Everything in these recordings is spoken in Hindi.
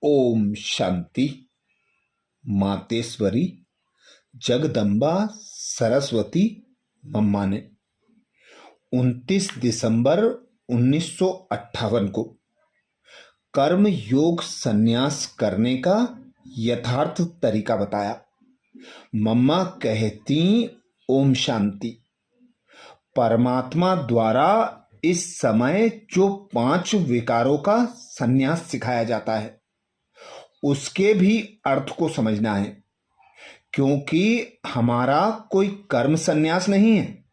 ओम शांति। मातेश्वरी जगदम्बा सरस्वती मम्मा ने 29 दिसंबर 1958 को कर्म योग संन्यास करने का यथार्थ तरीका बताया। मम्मा कहती ओम शांति। परमात्मा द्वारा इस समय जो 5 विकारों का संन्यास सिखाया जाता है उसके भी अर्थ को समझना है, क्योंकि हमारा कोई कर्म संन्यास नहीं है,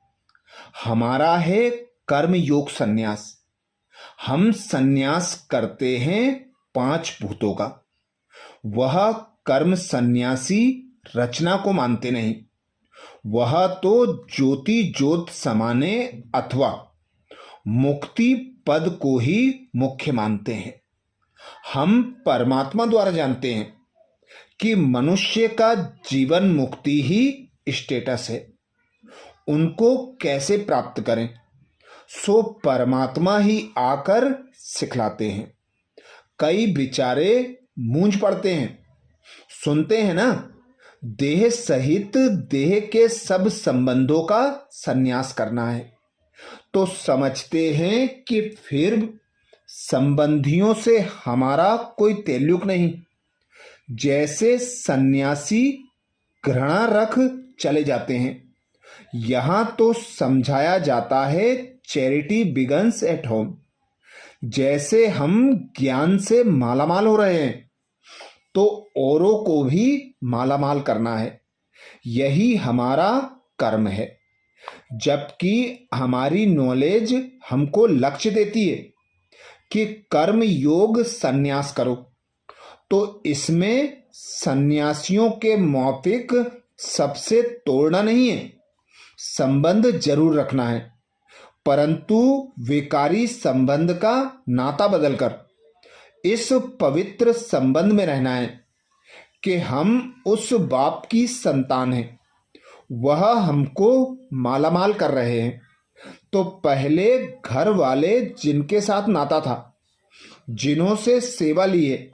हमारा है कर्म योग संन्यास। हम संन्यास करते हैं 5 भूतों का। वह कर्म संन्यासी रचना को मानते नहीं, वह तो ज्योति ज्योत समाने अथवा मुक्ति पद को ही मुख्य मानते हैं। हम परमात्मा द्वारा जानते हैं कि मनुष्य का जीवन मुक्ति ही स्टेटस है। उनको कैसे प्राप्त करें, सो परमात्मा ही आकर सिखलाते हैं। कई बेचारे मूंझ पड़ते हैं, सुनते हैं ना, देह सहित देह के सब संबंधों का संन्यास करना है, तो समझते हैं कि फिर संबंधियों से हमारा कोई ताल्लुक नहीं। जैसे सन्यासी घृणा रख चले जाते हैं। यहां तो समझाया जाता है चैरिटी बिगन्स एट होम। जैसे हम ज्ञान से मालामाल हो रहे हैं तो औरों को भी मालामाल करना है। यही हमारा कर्म है। जबकि हमारी नॉलेज हमको लक्ष्य देती है कि कर्म योग संन्यास करो, तो इसमें सन्यासियों के मौफिक सबसे तोड़ना नहीं है, संबंध जरूर रखना है, परंतु विकारी संबंध का नाता बदलकर इस पवित्र संबंध में रहना है कि हम उस बाप की संतान हैं, वह हमको मालामाल कर रहे हैं। तो पहले घर वाले जिनके साथ नाता था, जिन्हों से सेवा ली है,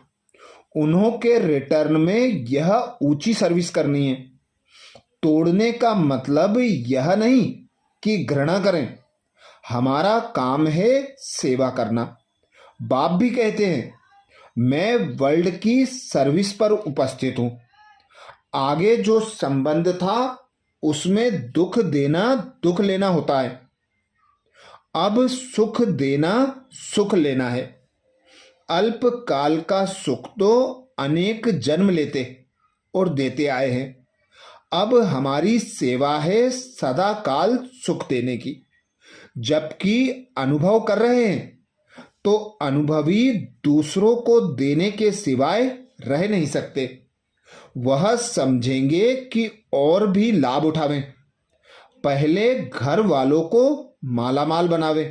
उन्हों के रिटर्न में यह ऊंची सर्विस करनी है। तोड़ने का मतलब यह नहीं कि घृणा करें, हमारा काम है सेवा करना। बाप भी कहते हैं मैं वर्ल्ड की सर्विस पर उपस्थित हूं। आगे जो संबंध था उसमें दुख देना दुख लेना होता है, अब सुख देना सुख लेना है। अल्प काल का सुख तो अनेक जन्म लेते और देते आए हैं। अब हमारी सेवा है सदा काल सुख देने की। जबकि अनुभव कर रहे हैं तो अनुभवी दूसरों को देने के सिवाय रह नहीं सकते। वह समझेंगे कि और भी लाभ उठावें, पहले घर वालों को मालामाल बनावे।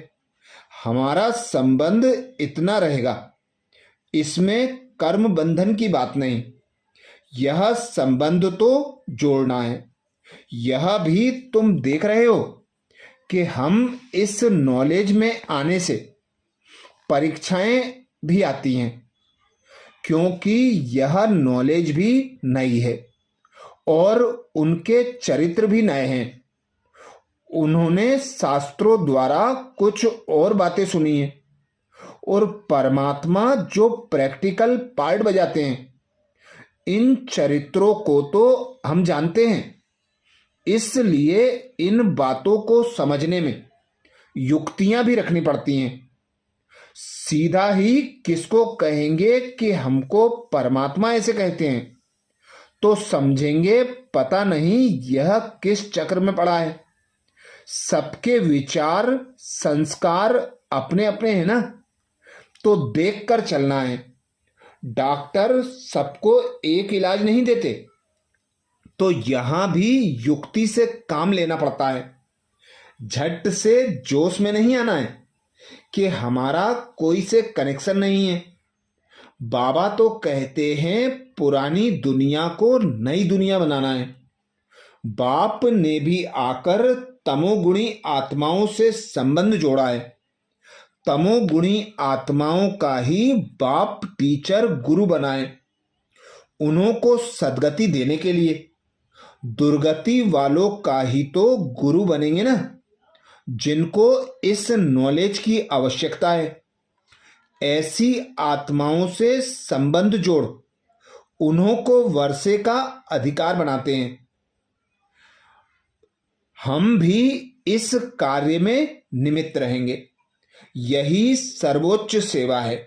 हमारा संबंध इतना रहेगा, इसमें कर्म बंधन की बात नहीं। यह संबंध तो जोड़ना है। यह भी तुम देख रहे हो कि हम इस नॉलेज में आने से परीक्षाएं भी आती हैं, क्योंकि यह नॉलेज भी नई है और उनके चरित्र भी नए हैं। उन्होंने शास्त्रों द्वारा कुछ और बातें सुनी हैं और परमात्मा जो प्रैक्टिकल पार्ट बजाते हैं, इन चरित्रों को तो हम जानते हैं। इसलिए इन बातों को समझने में युक्तियां भी रखनी पड़ती हैं। सीधा ही किसको कहेंगे कि हमको परमात्मा ऐसे कहते हैं, तो समझेंगे पता नहीं यह किस चक्र में पड़ा है। सबके विचार संस्कार अपने अपने हैं ना, तो देखकर चलना है। डॉक्टर सबको एक इलाज नहीं देते, तो यहां भी युक्ति से काम लेना पड़ता है। झट से जोश में नहीं आना है कि हमारा कोई से कनेक्शन नहीं है। बाबा तो कहते हैं पुरानी दुनिया को नई दुनिया बनाना है। बाप ने भी आकर तमोगुणी आत्माओं से संबंध जोड़ा है। तमोगुणी आत्माओं का ही बाप टीचर गुरु बनाएं, उन्हों को सद्गति देने के लिए। दुर्गति वालों का ही तो गुरु बनेंगे ना, जिनको इस नॉलेज की आवश्यकता है। ऐसी आत्माओं से संबंध जोड़ उन्हों को वर्षे का अधिकार बनाते हैं। हम भी इस कार्य में निमित्त रहेंगे। यही सर्वोच्च सेवा है।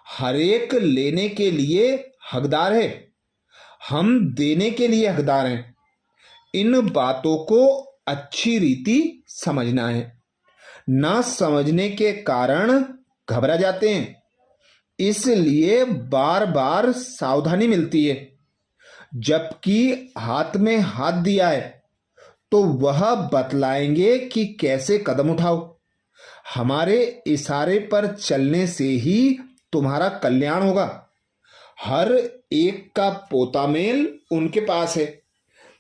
हरेक लेने के लिए हकदार है, हम देने के लिए हकदार हैं। इन बातों को अच्छी रीति समझना है। ना समझने के कारण घबरा जाते हैं, इसलिए बार बार सावधानी मिलती है। जबकि हाथ में हाथ दिया है तो वह बतलाएंगे कि कैसे कदम उठाओ। हमारे इशारे पर चलने से ही तुम्हारा कल्याण होगा। हर एक का पोता मेल उनके पास है।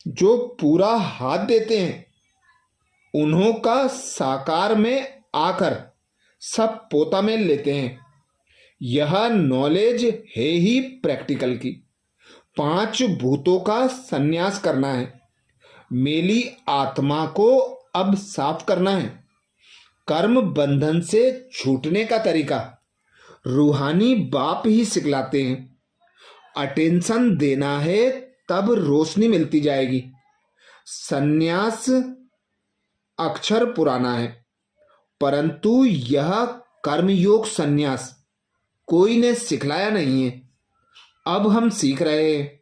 जो पूरा हाथ देते हैं, उन्हों का साकार में आकर सब पोता मेल लेते हैं। यह नॉलेज है ही प्रैक्टिकल की। 5 भूतों का संन्यास करना है। मेली आत्मा को अब साफ करना है। कर्म बंधन से छूटने का तरीका रूहानी बाप ही सिखलाते हैं। अटेंशन देना है, तब रोशनी मिलती जाएगी। संन्यास अक्षर पुराना है, परंतु यह कर्मयोग संन्यास कोई ने सिखलाया नहीं है। अब हम सीख रहे हैं।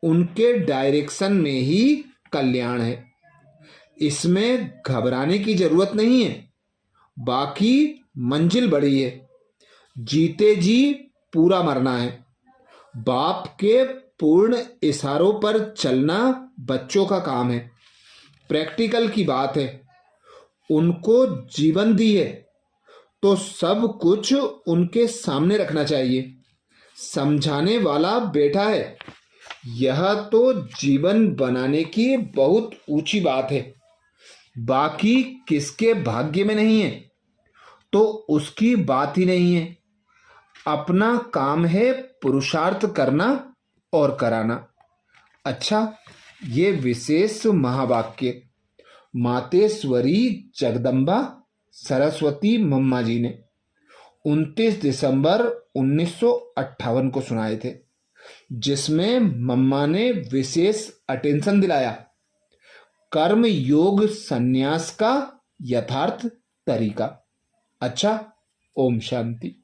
उनके डायरेक्शन में ही कल्याण है। इसमें घबराने की जरूरत नहीं है। बाकी मंजिल बड़ी है। जीते जी पूरा मरना है। बाप के पूर्ण इशारों पर चलना बच्चों का काम है। प्रैक्टिकल की बात है। उनको जीवन दी है तो सब कुछ उनके सामने रखना चाहिए। समझाने वाला बैठा है। यह तो जीवन बनाने की बहुत ऊंची बात है। बाकी किसके भाग्य में नहीं है तो उसकी बात ही नहीं है। अपना काम है पुरुषार्थ करना और कराना। अच्छा, ये विशेष महावाक्य मातेश्वरी जगदम्बा सरस्वती मम्मा जी ने 29 दिसंबर 1958 को सुनाए थे, जिसमें मम्मा ने विशेष अटेंशन दिलाया कर्म योग संन्यास का यथार्थ तरीका। अच्छा, ओम शांति।